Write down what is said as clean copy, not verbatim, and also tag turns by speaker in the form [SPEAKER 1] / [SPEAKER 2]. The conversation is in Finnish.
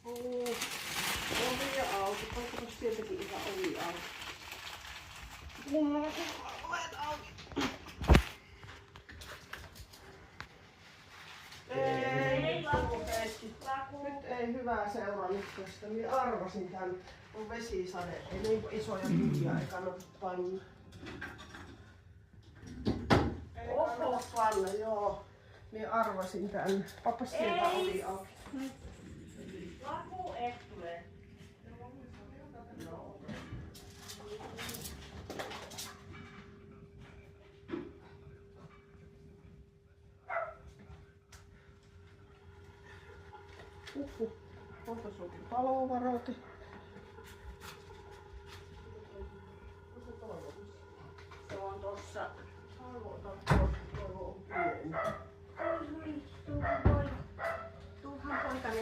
[SPEAKER 1] Ovi auki. Paikkapas sieltäkin ihan ovi auki. Kunnolla ovet auki. Ei, nyt ei hyvää seuraa nyt tästä. Minä arvasin tän, on vesisade. Ei niin isoja kuvia, ei kannata panna. Ei kannata panna, joo. Minä arvasin tän. Pappas sieltä ovi auki.
[SPEAKER 2] Laku tulee.
[SPEAKER 1] No. Kohta suutin palovaroite. Se on tossa. Toivo on pieni.
[SPEAKER 2] Tuuhan poikani